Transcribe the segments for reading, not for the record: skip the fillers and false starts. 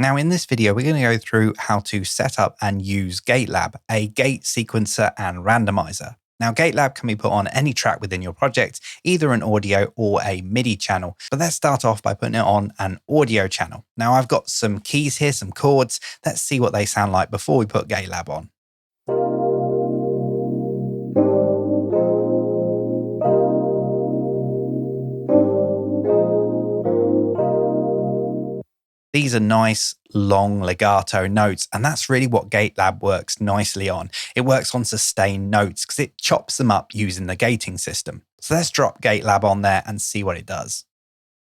Now in this video, we're going to go through how to set up and use Gatelab, a gate sequencer and randomizer. Now Gatelab can be put on any track within your project, either an audio or a MIDI channel. But let's start off by putting it on an audio channel. Now I've got some keys here, some chords. Let's see what they sound like before we put Gatelab on. These are nice, long legato notes, and that's really what Gatelab works nicely on. It works on sustained notes because it chops them up using the gating system. So let's drop Gatelab on there and see what it does.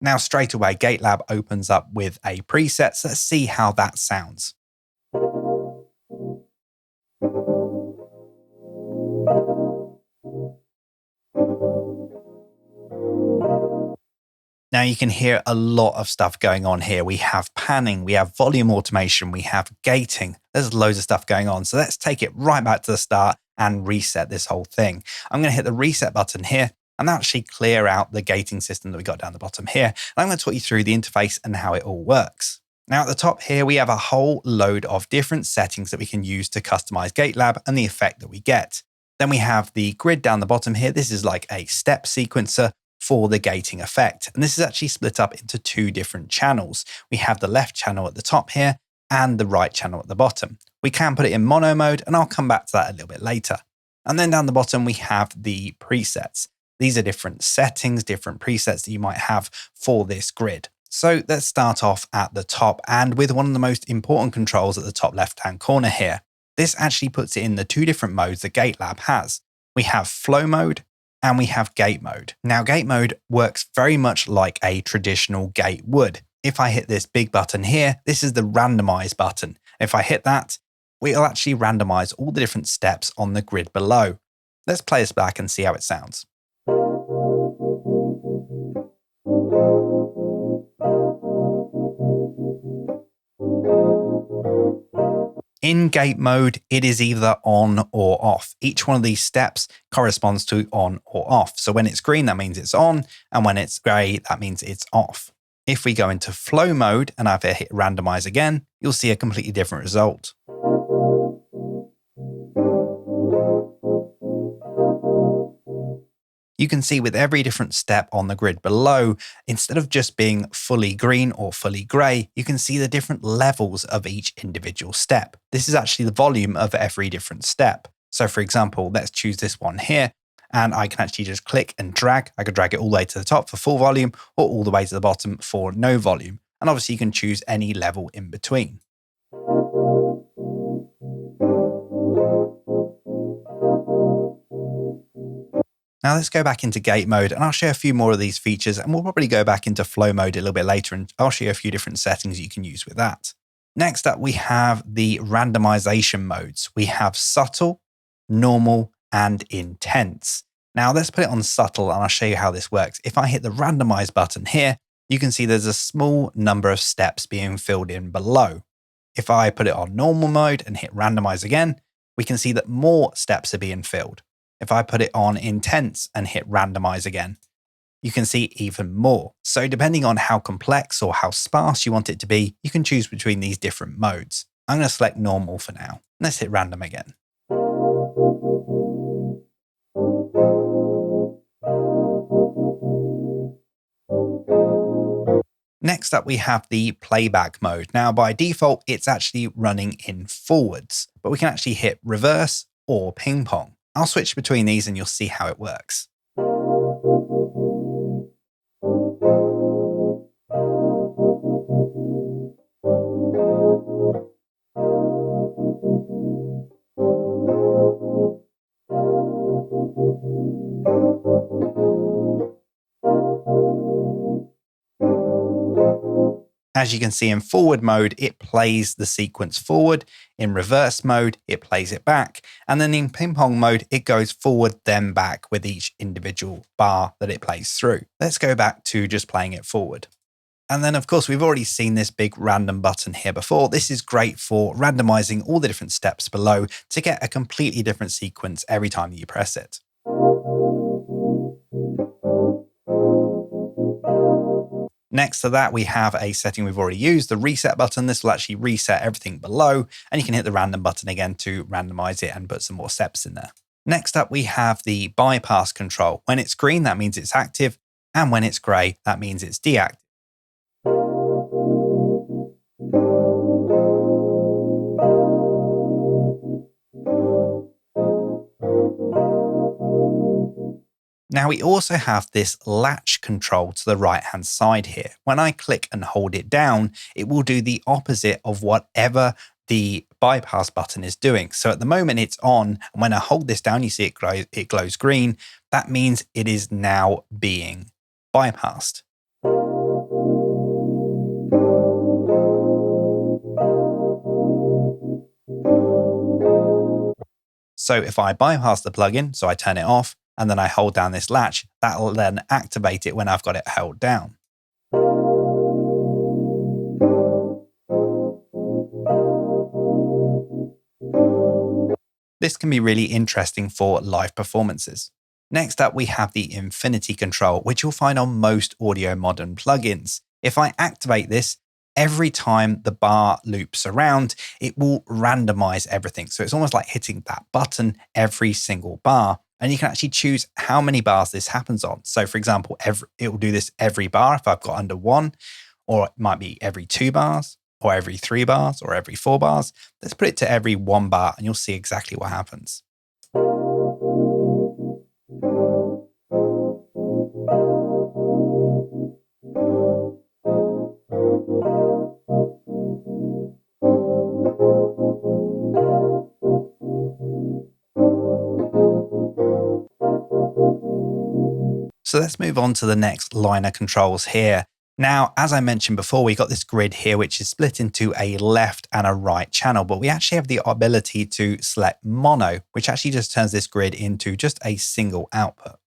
Now straight away, Gatelab opens up with a preset, so let's see how that sounds. Now you can hear a lot of stuff going on here. We have panning, we have volume automation, we have gating. There's loads of stuff going on. So let's take it right back to the start and reset this whole thing. I'm going to hit the reset button here and actually clear out the gating system that we got down the bottom here. And I'm going to talk you through the interface and how it all works. Now at the top here, we have a whole load of different settings that we can use to customize Gatelab and the effect that we get. Then we have the grid down the bottom here. This is like a step sequencer for the gating effect. And this is actually split up into two different channels. We have the left channel at the top here and the right channel at the bottom. We can put it in mono mode, and I'll come back to that a little bit later. And then down the bottom, we have the presets. These are different settings, different presets that you might have for this grid. So let's start off at the top and with one of the most important controls at the top left-hand corner here. This actually puts it in the two different modes that Gatelab has. We have flow mode and we have gate mode. Now gate mode works very much like a traditional gate would. If I hit this big button here, this is the randomize button. If I hit that, we'll actually randomize all the different steps on the grid below. Let's play this back and see how it sounds. In gate mode, it is either on or off. Each one of these steps corresponds to on or off. So when it's green, that means it's on. And when it's gray, that means it's off. If we go into flow mode and I hit randomize again, you'll see a completely different result. You can see with every different step on the grid below, instead of just being fully green or fully gray, you can see the different levels of each individual step. This is actually the volume of every different step. So for example, let's choose this one here, and I can actually just click and drag. I could drag it all the way to the top for full volume or all the way to the bottom for no volume. And obviously you can choose any level in between. Now let's go back into gate mode and I'll show a few more of these features, and we'll probably go back into flow mode a little bit later and I'll show you a few different settings you can use with that. Next up, we have the randomization modes. We have subtle, normal, and intense. Now let's put it on subtle and I'll show you how this works. If I hit the randomize button here, you can see there's a small number of steps being filled in below. If I put it on normal mode and hit randomize again, we can see that more steps are being filled. If I put it on intense and hit randomize again, you can see even more. So depending on how complex or how sparse you want it to be, you can choose between these different modes. I'm going to select normal for now. Let's hit random again. Next up, we have the playback mode. Now by default, it's actually running in forwards, but we can actually hit reverse or ping pong. I'll switch between these and you'll see how it works. As you can see in forward mode, it plays the sequence forward. In reverse mode, it plays it back. And then in ping pong mode, it goes forward, then back with each individual bar that it plays through. Let's go back to just playing it forward. And then of course, we've already seen this big random button here before. This is great for randomizing all the different steps below to get a completely different sequence every time that you press it. Next to that, we have a setting we've already used, the reset button. This will actually reset everything below, and you can hit the random button again to randomize it and put some more steps in there. Next up, we have the bypass control. When it's green, that means it's active, and when it's gray, that means it's deactive. Now we also have this latch control to the right-hand side here. When I click and hold it down, it will do the opposite of whatever the bypass button is doing. So at the moment it's on, and when I hold this down, you see it glows green. That means it is now being bypassed. So if I bypass the plugin, so I turn it off, and then I hold down this latch, that will then activate it when I've got it held down. This can be really interesting for live performances. Next up, we have the infinity control, which you'll find on most Audiomodern plugins. If I activate this, every time the bar loops around, it will randomize everything. So it's almost like hitting that button every single bar. And you can actually choose how many bars this happens on. So for example, it will do this every bar if I've got under 1, or it might be every 2 bars, or every 3 bars, or every 4 bars. Let's put it to every 1 bar and you'll see exactly what happens. So let's move on to the next line of controls here. Now, as I mentioned before, we got this grid here, which is split into a left and a right channel, but we actually have the ability to select mono, which actually just turns this grid into just a single output.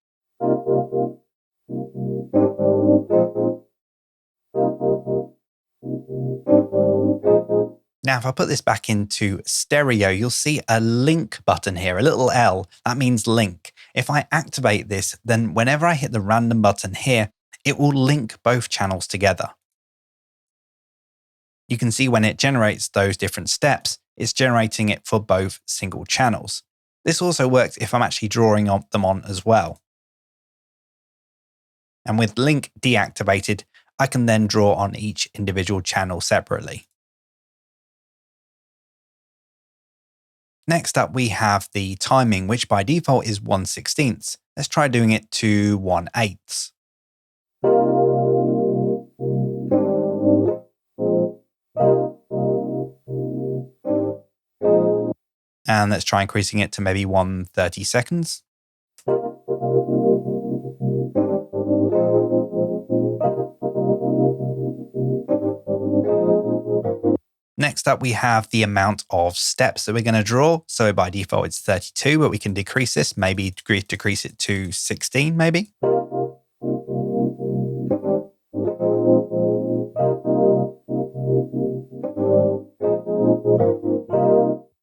Now, if I put this back into stereo, you'll see a link button here, a little L. That means link. If I activate this, then whenever I hit the random button here, it will link both channels together. You can see when it generates those different steps, it's generating it for both single channels. This also works if I'm actually drawing them on as well. And with link deactivated, I can then draw on each individual channel separately. Next up, we have the timing, which by default is 1/16. Let's try doing it to 1/8. And let's try increasing it to maybe 1/30 seconds. Next up, we have the amount of steps that we're going to draw. So by default, it's 32, but we can decrease this, maybe decrease it to 16, maybe.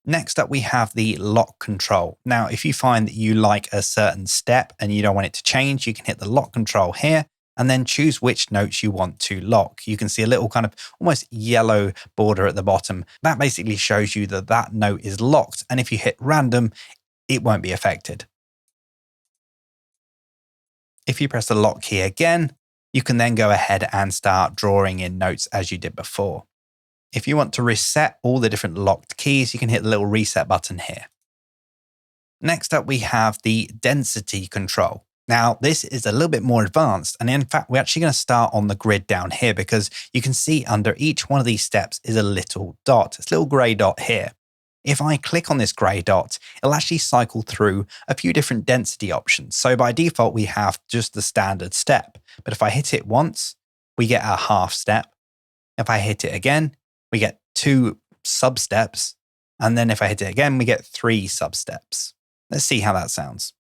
Next up, we have the lock control. Now, if you find that you like a certain step and you don't want it to change, you can hit the lock control here and then choose which notes you want to lock. You can see a little kind of almost yellow border at the bottom. That basically shows you that that note is locked. And if you hit random, it won't be affected. If you press the lock key again, you can then go ahead and start drawing in notes as you did before. If you want to reset all the different locked keys, you can hit the little reset button here. Next up, we have the density control. Now, this is a little bit more advanced. And in fact, we're actually going to start on the grid down here because you can see under each one of these steps is a little dot. It's a little gray dot here. If I click on this gray dot, it'll actually cycle through a few different density options. So by default, we have just the standard step. But if I hit it once, we get a half step. If I hit it again, we get 2 sub steps. And then if I hit it again, we get 3 sub steps. Let's see how that sounds.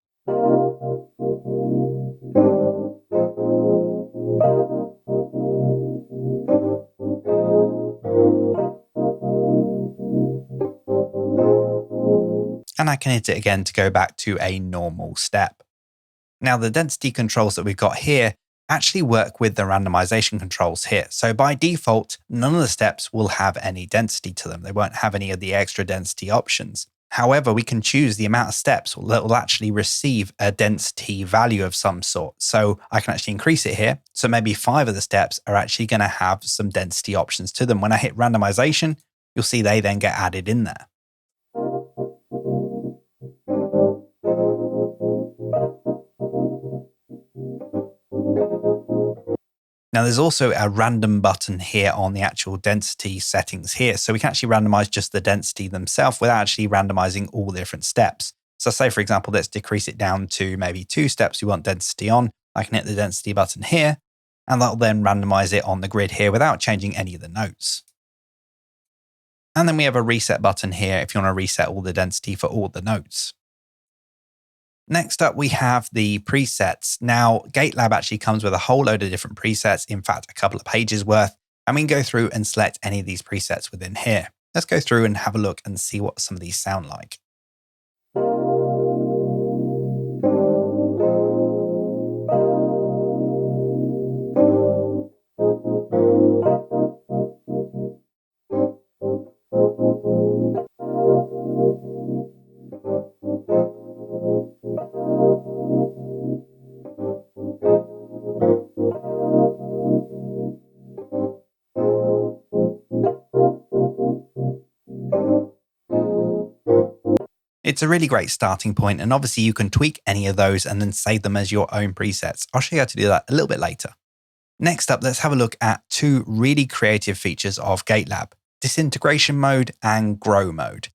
And I can hit it again to go back to a normal step. Now, the density controls that we've got here actually work with the randomization controls here. So by default, none of the steps will have any density to them. They won't have any of the extra density options. However, we can choose the amount of steps that will actually receive a density value of some sort. So I can actually increase it here. So maybe 5 of the steps are actually going to have some density options to them. When I hit randomization, you'll see they then get added in there. Now, there's also a random button here on the actual density settings here. So we can actually randomize just the density themselves without actually randomizing all the different steps. So say, for example, let's decrease it down to maybe 2 steps we want density on. I can hit the density button here, and that'll then randomize it on the grid here without changing any of the notes. And then we have a reset button here if you want to reset all the density for all the notes. Next up, we have the presets. Now, Gatelab actually comes with a whole load of different presets, in fact, a couple of pages worth, and we can go through and select any of these presets within here. Let's go through and have a look and see what some of these sound like. It's a really great starting point, and obviously you can tweak any of those and then save them as your own presets. I'll show you how to do that a little bit later. Next up, let's have a look at 2 really creative features of Gatelab: disintegration mode and grow mode.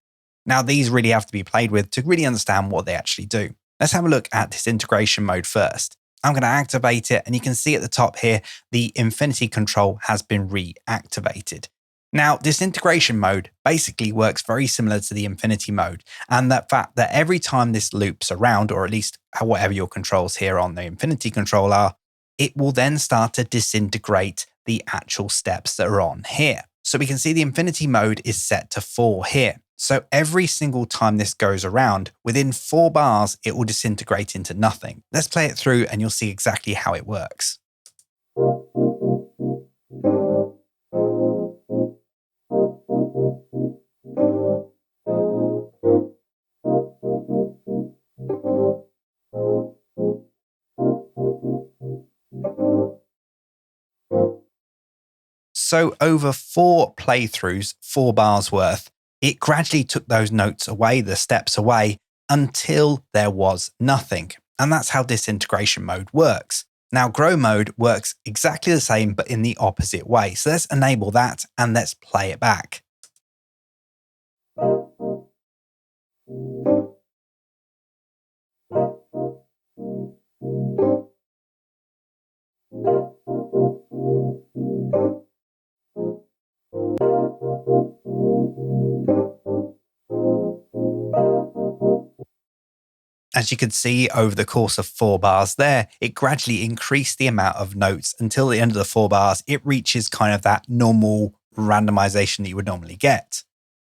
Now, these really have to be played with to really understand what they actually do. Let's have a look at disintegration mode first. I'm going to activate it, and you can see at the top here, the infinity control has been reactivated. Now, disintegration mode basically works very similar to the infinity mode, and that fact that every time this loops around, or at least whatever your controls here on the infinity control are, it will then start to disintegrate the actual steps that are on here. So we can see the infinity mode is set to 4 here. So every single time this goes around, within 4 bars, it will disintegrate into nothing. Let's play it through and you'll see exactly how it works. So over 4 playthroughs, 4 bars worth, it gradually took those notes away, the steps away, until there was nothing. And that's how disintegration mode works. Now, grow mode works exactly the same, but in the opposite way. So let's enable that and let's play it back. As you can see over the course of 4 bars there, it gradually increased the amount of notes until the end of the 4 bars, it reaches kind of that normal randomization that you would normally get.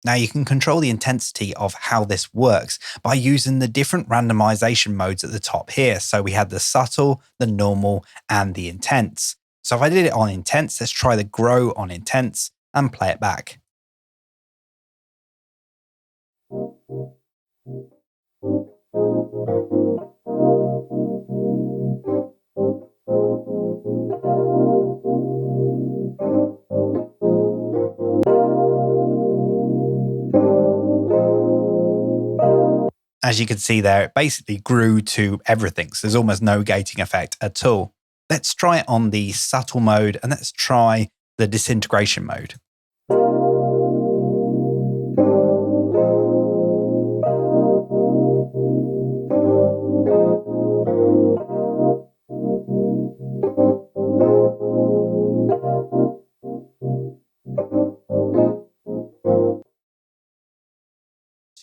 Now you can control the intensity of how this works by using the different randomization modes at the top here. So we had the subtle, the normal, and the intense. So if I did it on intense, let's try the grow on intense and play it back. As you can see there, it basically grew to everything. So there's almost no gating effect at all. Let's try it on the subtle mode and let's try the disintegration mode.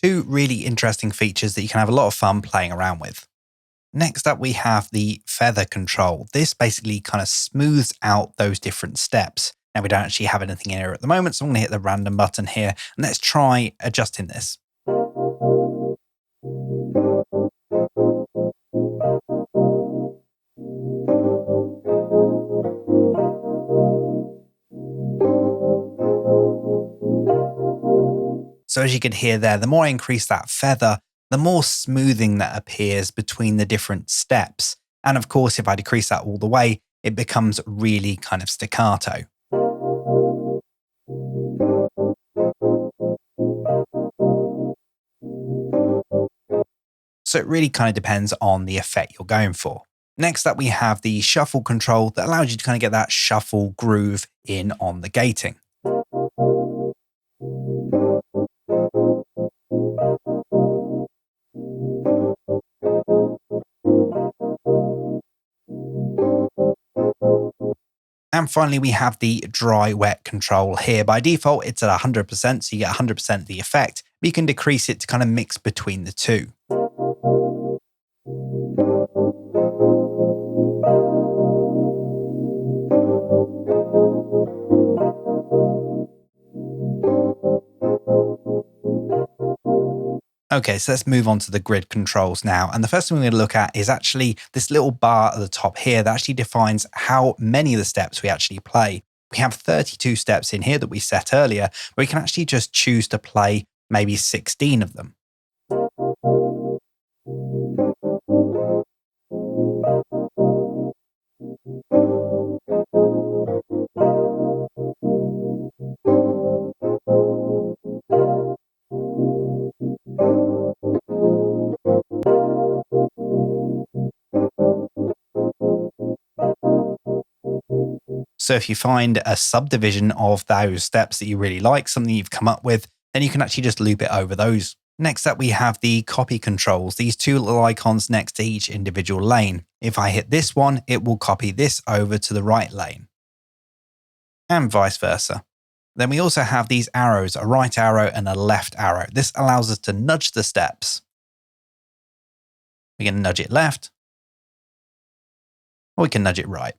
Two really interesting features that you can have a lot of fun playing around with. Next up, we have the feather control. This basically kind of smooths out those different steps. Now, we don't actually have anything in here at the moment, so I'm going to hit the random button here and let's try adjusting this. So as you can hear there, the more I increase that feather, the more smoothing that appears between the different steps. And of course, if I decrease that all the way, it becomes really kind of staccato. So it really kind of depends on the effect you're going for. Next up, we have the shuffle control that allows you to kind of get that shuffle groove in on the gating. And finally, we have the dry wet control here. By default, it's at 100%, so you get 100% of the effect, but you can decrease it to kind of mix between the two. Okay, so let's move on to the grid controls now. And the first thing we're going to look at is actually this little bar at the top here that actually defines how many of the steps we actually play. We have 32 steps in here that we set earlier, but we can actually just choose to play maybe 16 of them. So if you find a subdivision of those steps that you really like, something you've come up with, then you can actually just loop it over those. Next up, we have the copy controls, these two little icons next to each individual lane. If I hit this one, it will copy this over to the right lane, and vice versa. Then we also have these arrows, a right arrow and a left arrow. This allows us to nudge the steps. We can nudge it left, or we can nudge it right.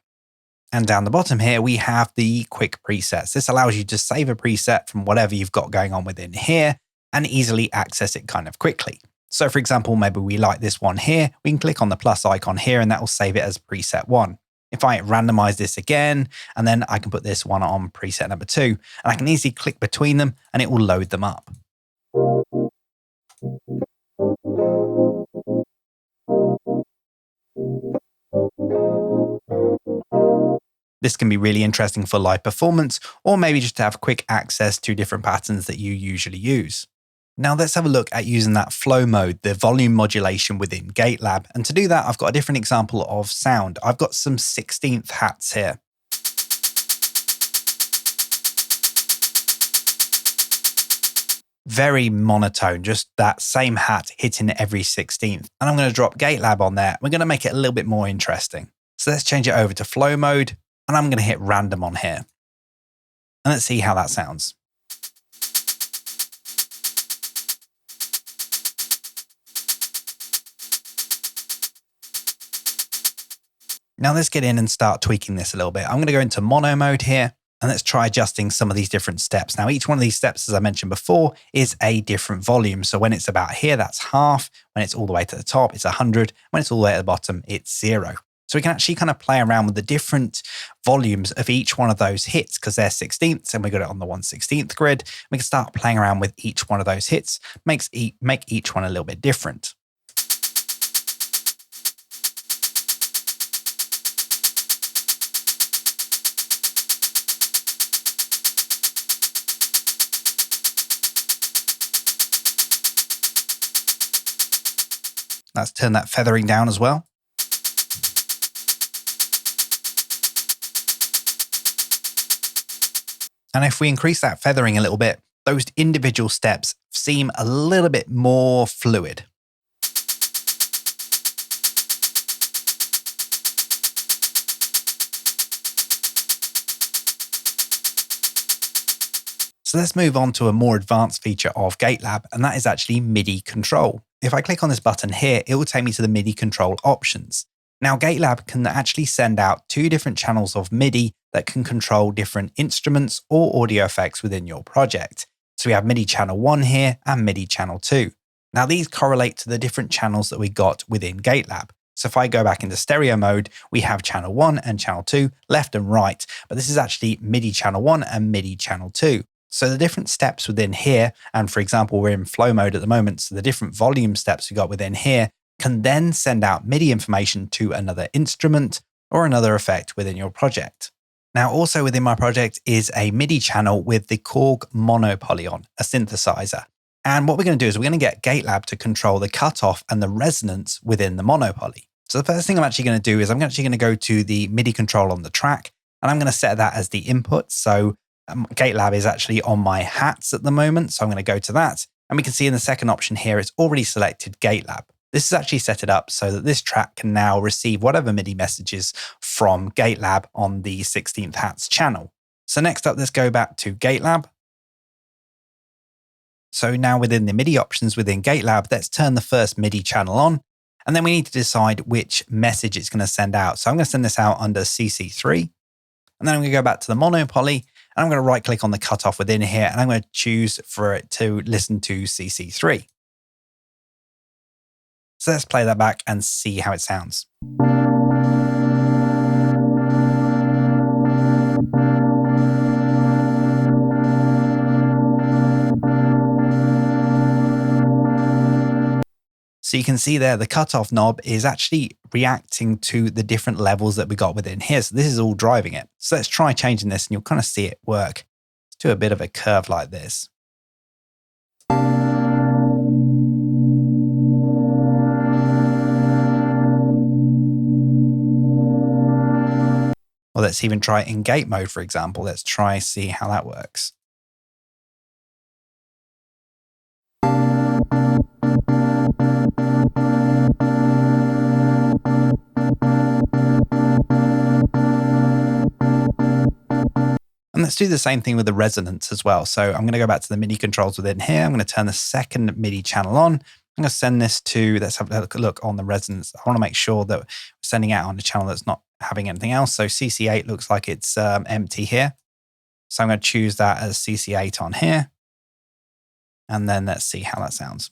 And down the bottom here, we have the quick presets. This allows you to save a preset from whatever you've got going on within here and easily access it kind of quickly. So for example, maybe we like this one here. We can click on the plus icon here and that will save it as preset 1. If I randomize this again, and then I can put this one on preset number 2, and I can easily click between them and it will load them up. This can be really interesting for live performance, or maybe just to have quick access to different patterns that you usually use. Now let's have a look at using that flow mode, the volume modulation within Gatelab. And to do that, I've got a different example of sound. I've got some 16th hats here. Very monotone, just that same hat hitting every 16th. And I'm going to drop Gatelab on there. We're going to make it a little bit more interesting. So let's change it over to flow mode. And I'm going to hit random on here. And let's see how that sounds. Now let's get in and start tweaking this a little bit. I'm going to go into mono mode here. And let's try adjusting some of these different steps. Now, each one of these steps, as I mentioned before, is a different volume. So when it's about here, that's half. When it's all the way to the top, it's 100. When it's all the way at the bottom, it's 0. So we can actually kind of play around with the different volumes of each one of those hits because they're 16ths and we got it on the 1/16th grid. We can start playing around with each one of those hits, make each one a little bit different. Let's turn that feathering down as well. And if we increase that feathering a little bit, those individual steps seem a little bit more fluid. So let's move on to a more advanced feature of Gatelab, and that is actually MIDI Control. If I click on this button here, it will take me to the MIDI Control options. Now, Gatelab can actually send out 2 different channels of MIDI that can control different instruments or audio effects within your project. So we have MIDI channel 1 here and MIDI channel 2. Now, these correlate to the different channels that we got within Gatelab. So if I go back into stereo mode, we have channel 1 and channel 2, left and right, but this is actually MIDI channel 1 and MIDI channel 2. So the different steps within here, and for example, we're in flow mode at the moment, so the different volume steps we got within here can then send out MIDI information to another instrument or another effect within your project. Now, also within my project is a MIDI channel with the Korg Monopoly on, a synthesizer. And what we're going to do is we're going to get Gatelab to control the cutoff and the resonance within the Monopoly. So the first thing I'm actually going to do is I'm actually going to go to the MIDI control on the track, and I'm going to set that as the input. So Gatelab is actually on my hats at the moment, so I'm going to go to that. And we can see in the second option here, it's already selected Gatelab. This is actually set it up so that this track can now receive whatever MIDI messages from Gatelab on the 16th hats channel. So next up, let's go back to Gatelab. So now within the MIDI options within Gatelab, let's turn the first MIDI channel on. And then we need to decide which message it's going to send out. So I'm going to send this out under CC3. And then I'm going to go back to the Monopoly. And I'm going to right click on the cutoff within here. And I'm going to choose for it to listen to CC3. So let's play that back and see how it sounds. So you can see there, the cutoff knob is actually reacting to the different levels that we got within here. So this is all driving it. So let's try changing this and you'll kind of see it work. Let's do a bit of a curve like this. Or let's even try it in gate mode, for example. Let's try see how that works. And let's do the same thing with the resonance as well. So I'm going to go back to the MIDI controls within here. I'm going to turn the second MIDI channel on. I'm going to send this to, let's have a look on the resonance. I want to make sure that we're sending out on a channel that's not having anything else. So CC8 looks like it's empty here. So I'm going to choose that as CC8 on here. And then let's see how that sounds.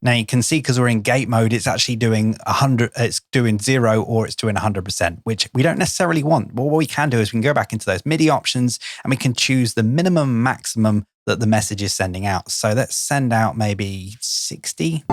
Now you can see because we're in gate mode, it's actually doing 100, it's doing 0 or it's doing 100%, which we don't necessarily want. Well, what we can do is we can go back into those MIDI options and we can choose the minimum maximum that the message is sending out. So let's send out maybe 60.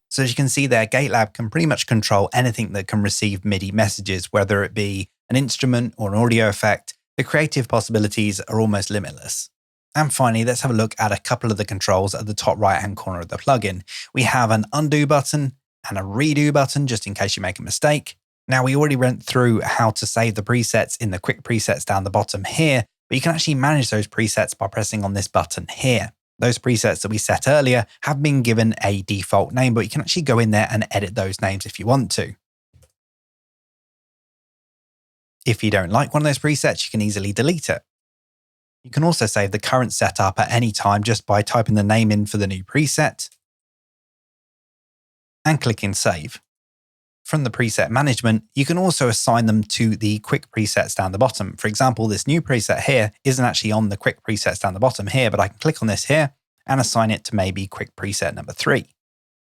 So as you can see there, Gatelab can pretty much control anything that can receive MIDI messages, whether it be an instrument or an audio effect. The creative possibilities are almost limitless. And finally, let's have a look at a couple of the controls at the top right-hand corner of the plugin. We have an undo button and a redo button, just in case you make a mistake. Now, we already went through how to save the presets in the quick presets down the bottom here, but you can actually manage those presets by pressing on this button here. Those presets that we set earlier have been given a default name, but you can actually go in there and edit those names if you want to. If you don't like one of those presets, you can easily delete it. You can also save the current setup at any time just by typing the name in for the new preset and clicking save. From the preset management, you can also assign them to the quick presets down the bottom. For example, this new preset here isn't actually on the quick presets down the bottom here, but I can click on this here and assign it to maybe quick preset number 3.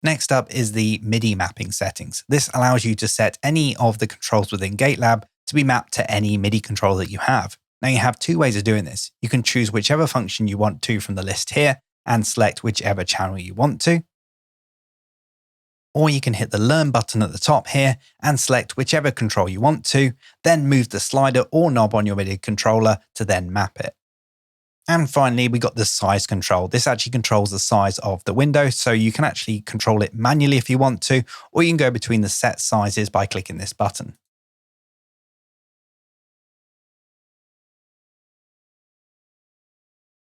Next up is the MIDI mapping settings. This allows you to set any of the controls within Gatelab to be mapped to any MIDI control that you have. Now you have two ways of doing this. You can choose whichever function you want to from the list here and select whichever channel you want to. Or you can hit the Learn button at the top here and select whichever control you want to, then move the slider or knob on your MIDI controller to then map it. And finally, we got the size control. This actually controls the size of the window, so you can actually control it manually if you want to, or you can go between the set sizes by clicking this button.